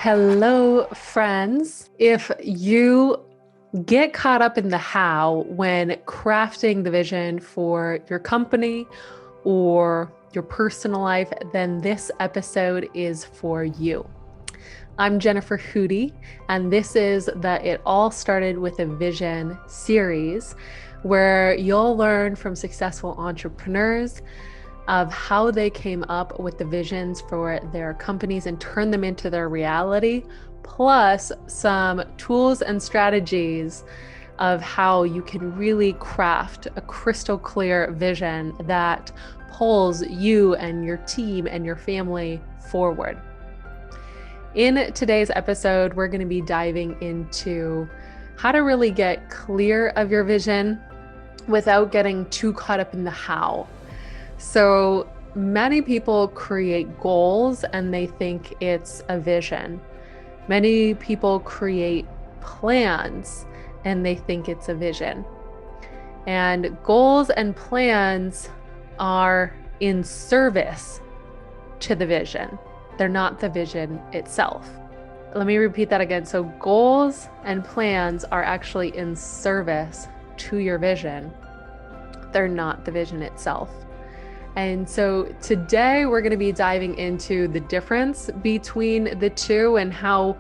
Hello, friends. If you get caught up in the how when crafting the vision for your company or your personal life, then this episode is for you. I'm Jennifer Hootie, and this is the It All Started with a Vision series, where you'll learn from successful entrepreneurs of how they came up with the visions for their companies and turn them into their reality, plus some tools and strategies of how you can really craft a crystal clear vision that pulls you and your team and your family forward. In today's episode, we're going to be diving into how to really get clear of your vision without getting too caught up in the how. So many people create goals and they think it's a vision. Many people create plans and they think it's a vision. And goals and plans are in service to the vision. They're not the vision itself. Let me repeat that again. So goals and plans are actually in service to your vision. They're not the vision itself. And so today we're going to be diving into the difference between the two and how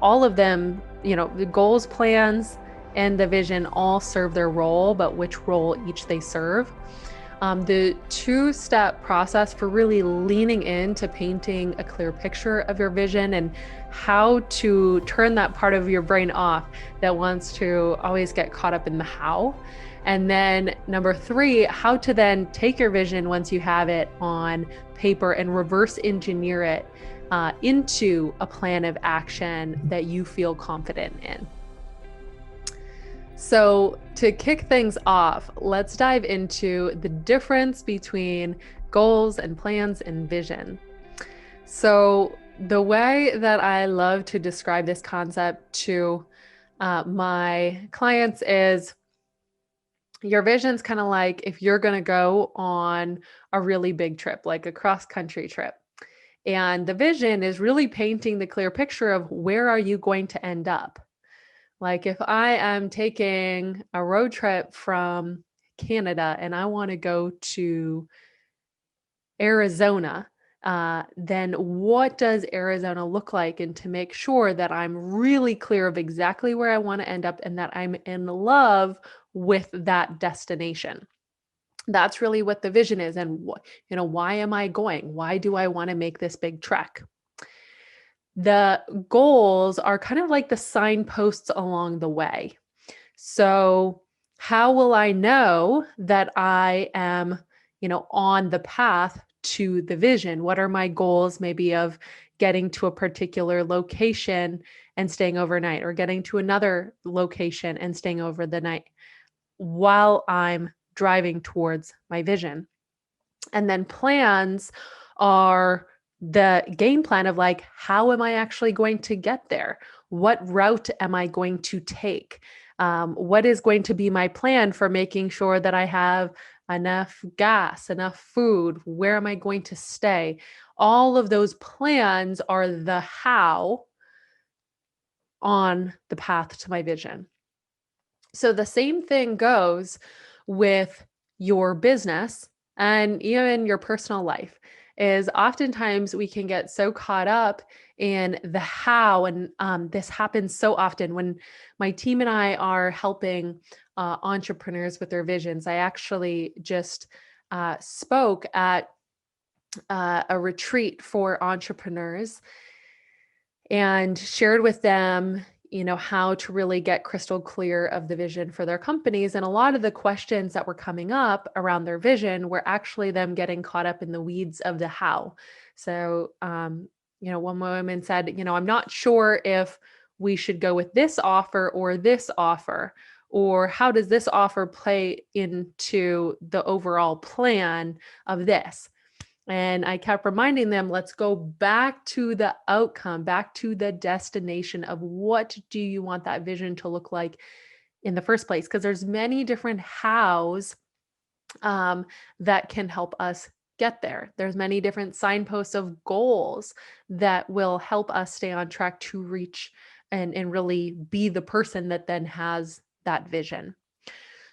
all of them, the goals, plans, and the vision all serve their role, but which role each they serve. The two-step process for really leaning into painting a clear picture of your vision and how to turn that part of your brain off that wants to always get caught up in the how. And then number 3, how to then take your vision once you have it on paper and reverse engineer it into a plan of action that you feel confident in. So to kick things off, let's dive into the difference between goals and plans and vision. So the way that I love to describe this concept to my clients is, your vision's kind of like if you're going to go on a really big trip, like a cross-country trip. And the vision is really painting the clear picture of where are you going to end up. Like if I am taking a road trip from Canada and I want to go to Arizona, then what does Arizona look like? And to make sure that I'm really clear of exactly where I want to end up and that I'm in love with that destination. That's really what the vision is. And why am I going? Why do I want to make this big trek? The goals are kind of like the signposts along the way. So how will I know that I am, on the path to the vision? What are my goals maybe of getting to a particular location and staying overnight, or getting to another location and staying over the night while I'm driving towards my vision? And then plans are the game plan of like, how am I actually going to get there? What route am I going to take? What is going to be my plan for making sure that I have enough gas, enough food? Where am I going to stay? All of those plans are the how on the path to my vision. So the same thing goes with your business and even your personal life. Is oftentimes we can get so caught up in the how, and this happens so often when my team and I are helping entrepreneurs with their visions. I actually just spoke at a retreat for entrepreneurs and shared with them, how to really get crystal clear of the vision for their companies. And a lot of the questions that were coming up around their vision were actually them getting caught up in the weeds of the how. So, one woman said, I'm not sure if we should go with this offer or this offer, or how does this offer play into the overall plan of this? And I kept reminding them, let's go back to the outcome, back to the destination of what do you want that vision to look like in the first place? Because there's many different hows that can help us get there. There's many different signposts of goals that will help us stay on track to reach and really be the person that then has that vision.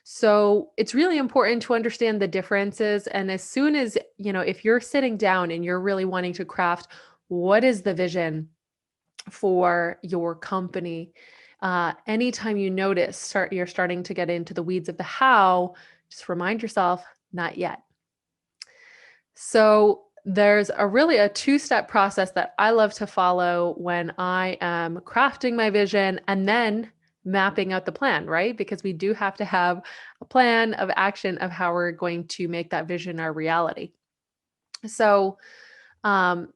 So it's really important to understand the differences. And as soon as, if you're sitting down and you're really wanting to craft, what is the vision for your company? Anytime you notice you're starting to get into the weeds of the how, just remind yourself, not yet. So there's a two-step process that I love to follow when I am crafting my vision and then mapping out the plan, right? Because we do have to have a plan of action of how we're going to make that vision our reality. So, um,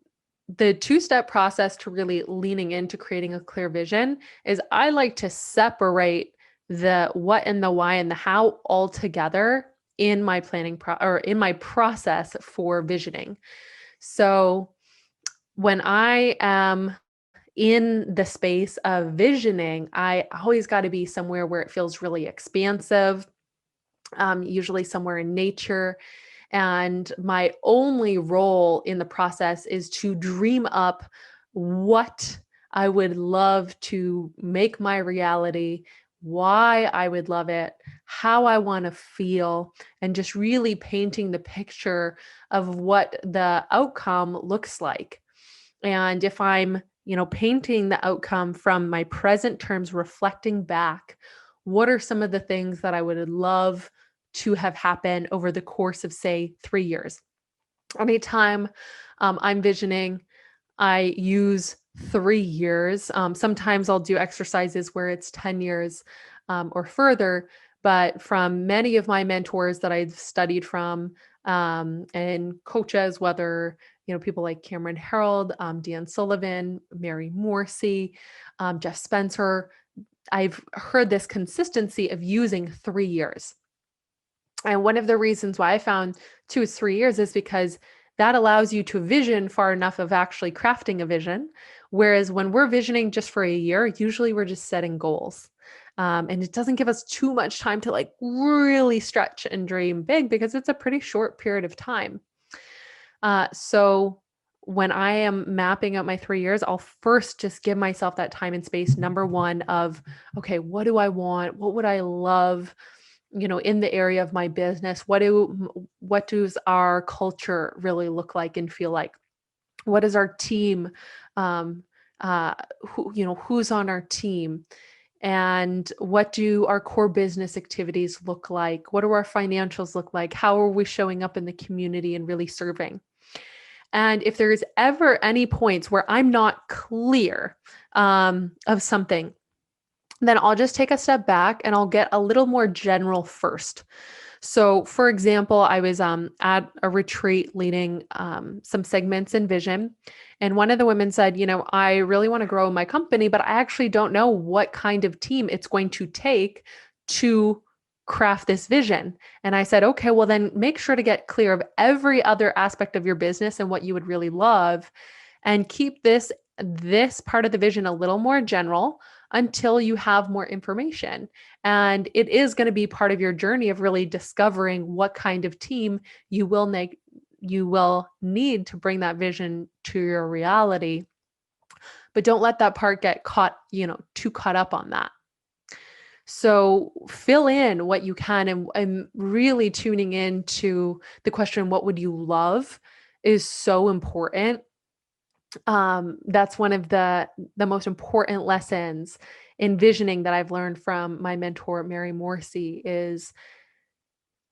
the two-step process to really leaning into creating a clear vision is I like to separate the what and the why and the how all together in my or in my process for visioning. So when I am in the space of visioning, I always got to be somewhere where it feels really expansive, usually somewhere in nature. And my only role in the process is to dream up what I would love to make my reality, why I would love it, how I want to feel, and just really painting the picture of what the outcome looks like. And if I'm, painting the outcome from my present terms, reflecting back, what are some of the things that I would love to have happen over the course of, say, 3 years? Anytime I'm visioning, I use 3 years. Sometimes I'll do exercises where it's 10 years or further. But from many of my mentors that I've studied from and coaches, whether people like Cameron Herold, Dan Sullivan, Mary Morrissey, Jeff Spencer, I've heard this consistency of using 3 years. And one of the reasons why I found 2 is 3 years is because that allows you to vision far enough of actually crafting a vision. Whereas when we're visioning just for a year, usually we're just setting goals. And it doesn't give us too much time to really stretch and dream big because it's a pretty short period of time. So when I am mapping out my 3 years, I'll first just give myself that time and space. Number one of, okay, what do I want? What would I love? In the area of my business, what does our culture really look like and feel like? What is our team? Um, who's on our team? And what do our core business activities look like? What do our financials look like? How are we showing up in the community and really serving? And if there's ever any points where I'm not clear of something, then I'll just take a step back and I'll get a little more general first. So, for example, I was at a retreat leading some segments in vision. And one of the women said, I really want to grow my company, but I actually don't know what kind of team it's going to take to craft this vision. And I said, okay, well, then make sure to get clear of every other aspect of your business and what you would really love, and keep this part of the vision a little more general until you have more information. And it is going to be part of your journey of really discovering what kind of team you will need to bring that vision to your reality. But don't let that part get too caught up on that. So fill in what you can, and really tuning into the question, what would you love, is so important. That's one of the most important lessons in visioning that I've learned from my mentor, Mary Morrissey, is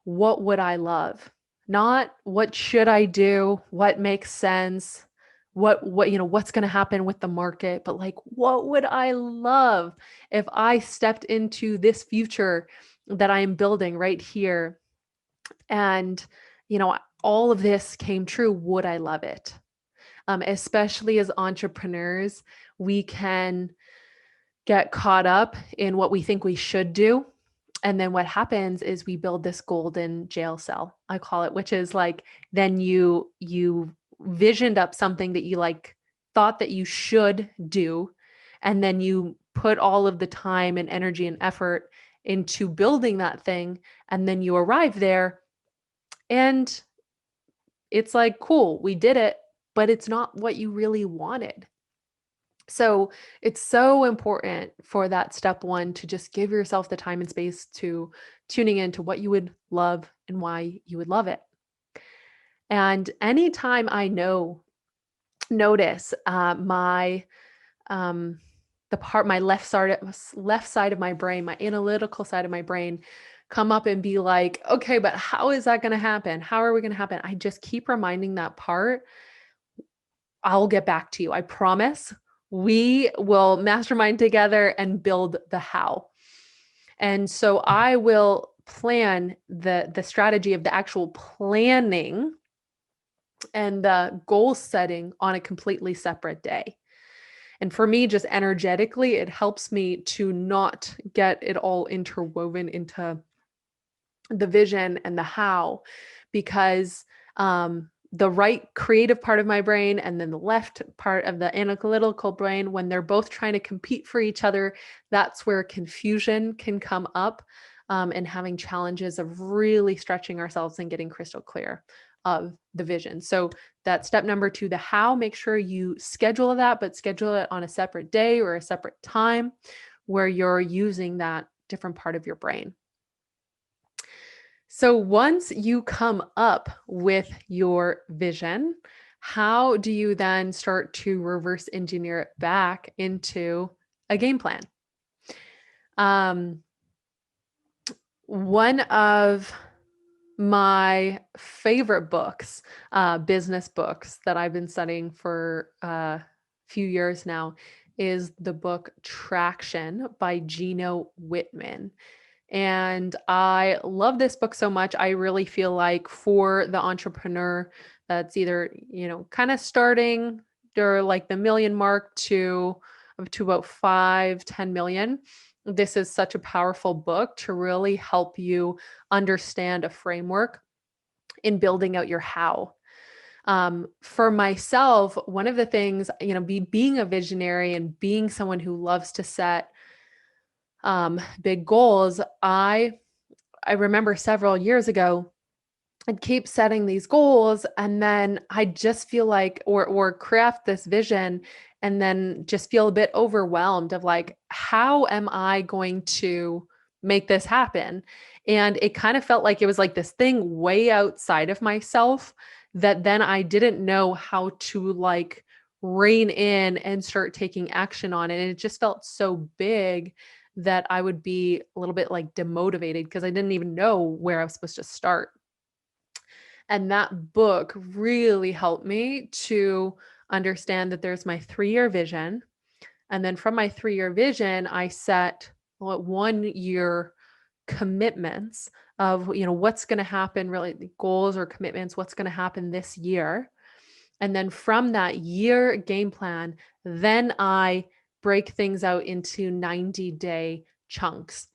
what would I love? Not what should I do? What makes sense? What's going to happen with the market? But what would I love if I stepped into this future that I am building right here? And, all of this came true. Would I love it? Especially as entrepreneurs, we can get caught up in what we think we should do. And then what happens is we build this golden jail cell, I call it, which is then you visioned up something that you thought that you should do. And then you put all of the time and energy and effort into building that thing. And then you arrive there and it's like, cool, we did it, but it's not what you really wanted. So it's so important for that step one to just give yourself the time and space to tuning into what you would love and why you would love it. And anytime I notice my um, my left side of my brain, my analytical side of my brain, come up and be like, okay, but how is that going to happen? How are we going to happen? I just keep reminding that part. I'll get back to you. I promise. We will mastermind together and build the how. And so I will plan the strategy of the actual planning and the goal setting on a completely separate day. And for me, just energetically, it helps me to not get it all interwoven into the vision and the how, because the right creative part of my brain and then the left part of the analytical brain, when they're both trying to compete for each other, that's where confusion can come up, and having challenges of really stretching ourselves and getting crystal clear of the vision. So that's step number 2, the how. Make sure you schedule that, but schedule it on a separate day or a separate time where you're using that different part of your brain. So once you come up with your vision, how do you then start to reverse engineer it back into a game plan? One of my favorite books, business books that I've been studying for a few years now, is the book Traction by Gino Wickman. And I love this book so much. I really feel like for the entrepreneur that's either, kind of starting or like the million mark to about 5-10 million, this is such a powerful book to really help you understand a framework in building out your how. For myself, one of the things, being a visionary and being someone who loves to set big goals, I remember several years ago, I'd keep setting these goals and then I just feel like, or craft this vision and then just feel a bit overwhelmed of like, how am I going to make this happen? And it kind of felt like it was like this thing way outside of myself that then I didn't know how to like rein in and start taking action on it. And it just felt so big that I would be a little bit like demotivated because I didn't even know where I was supposed to start. And that book really helped me to understand that there's my 3-year vision. And then from my 3-year vision, I set 1-year commitments of, what's going to happen, really the goals or commitments, what's going to happen this year. And then from that year game plan, then I break things out into 90-day chunks.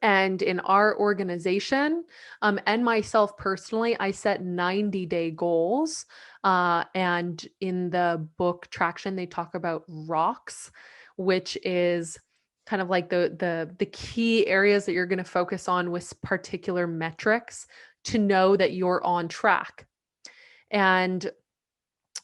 And in our organization, and myself personally, I set 90-day goals. And in the book Traction, they talk about rocks, which is kind of like the key areas that you're going to focus on with particular metrics to know that you're on track. And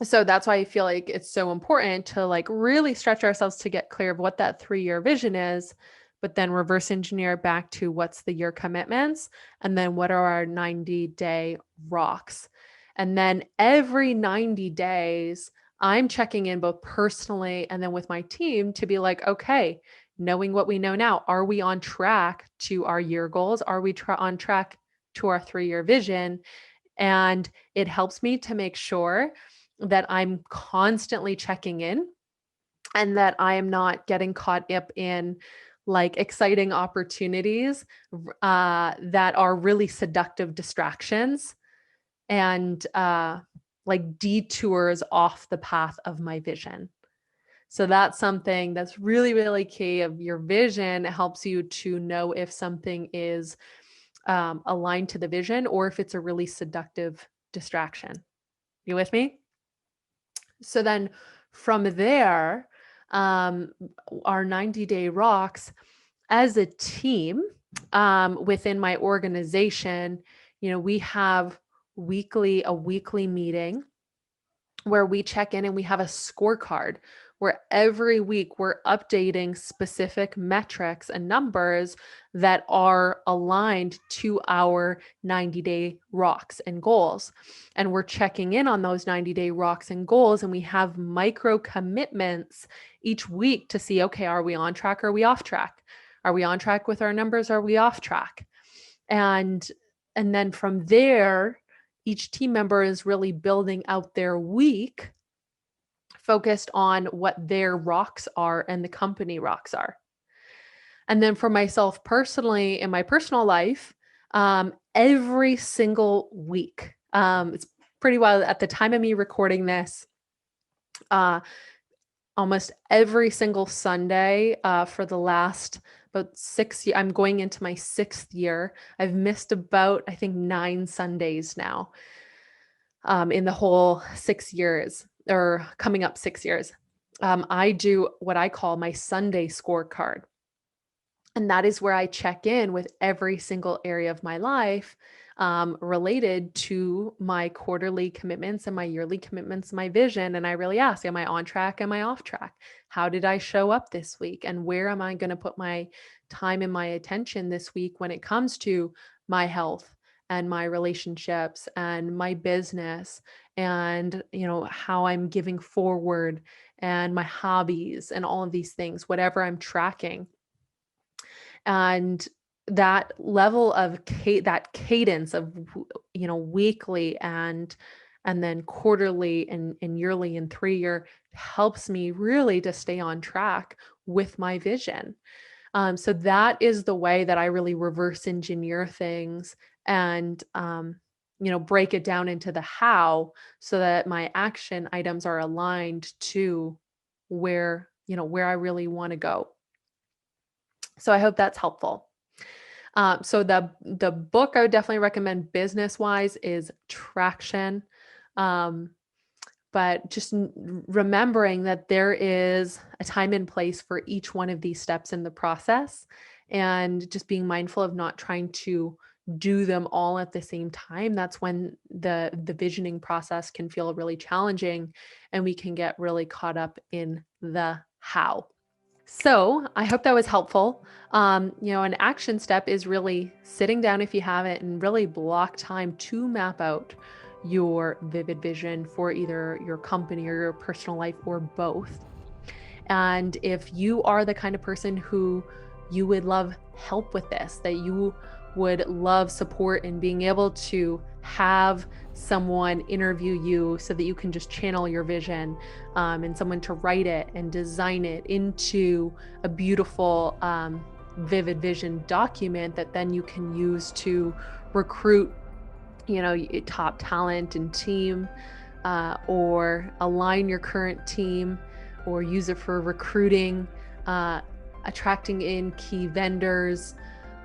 so that's why I feel like it's so important to like really stretch ourselves to get clear of what that 3-year vision is, but then reverse engineer it back to what's the year commitments and then what are our 90-day rocks. And then every 90 days, I'm checking in both personally and then with my team to be like, okay, knowing what we know now, are we on track to our year goals? Are we on track to our 3-year vision? And it helps me to make sure that I'm constantly checking in and that I am not getting caught up in like exciting opportunities that are really seductive distractions and like detours off the path of my vision. So that's something that's really, really key of your vision. It helps you to know if something is aligned to the vision or if it's a really seductive distraction. You with me? So then from there, our 90-day rocks as a team within my organization, we have a weekly meeting where we check in and we have a scorecard where every week we're updating specific metrics and numbers that are aligned to our 90-day rocks and goals. And we're checking in on those 90-day rocks and goals, and we have micro commitments each week to see, okay, are we on track? Or are we off track? Are we on track with our numbers? Are we off track? And then from there, each team member is really building out their week focused on what their rocks are and the company rocks are. And then for myself personally, in my personal life, every single week, it's pretty wild. At the time of me recording this, almost every single Sunday for the last about 6 years, I'm going into my 6th year. I've missed about, I think, 9 Sundays now in the whole 6 years, or coming up 6 years. I do what I call my Sunday scorecard. And that is where I check in with every single area of my life related to my quarterly commitments and my yearly commitments, my vision. And I really ask, am I on track? Am I off track? How did I show up this week? And where am I going to put my time and my attention this week when it comes to my health and my relationships and my business and, how I'm giving forward and my hobbies and all of these things, whatever I'm tracking. And that level of that cadence of weekly and then quarterly and yearly and 3-year helps me really to stay on track with my vision. So that is the way that I really reverse engineer things and break it down into the how, so that my action items are aligned to where I really want to go. So I hope that's helpful. So the book I would definitely recommend business wise is Traction. But just remembering that there is a time and place for each one of these steps in the process, and just being mindful of not trying to do them all at the same time. That's when the visioning process can feel really challenging and we can get really caught up in the how. So I hope that was helpful. An action step is really sitting down, if you haven't, and really block time to map out your vivid vision for either your company or your personal life, or both. And if you are the kind of person who you would love help with this, that you would love support in being able to have someone interview you so that you can just channel your vision, and someone to write it and design it into a beautiful vivid vision document that then you can use to recruit top talent and team, or align your current team, or use it for recruiting, attracting in key vendors,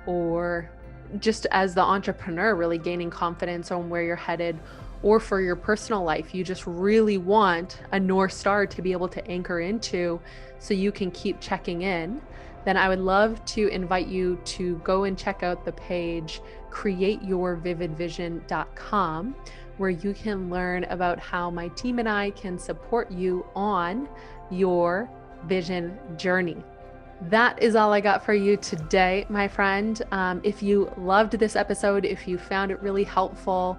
or just as the entrepreneur, really gaining confidence on where you're headed, or for your personal life, you just really want a North Star to be able to anchor into so you can keep checking in, then I would love to invite you to go and check out the page createyourvividvision.com, where you can learn about how my team and I can support you on your vision journey. That is all I got for you today, my friend. If you loved this episode, if you found it really helpful,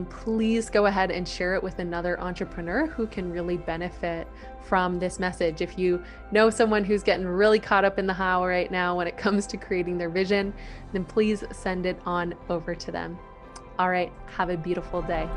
please go ahead and share it with another entrepreneur who can really benefit from this message. If you know someone who's getting really caught up in the how right now when it comes to creating their vision, then please send it on over to them. All right, have a beautiful day.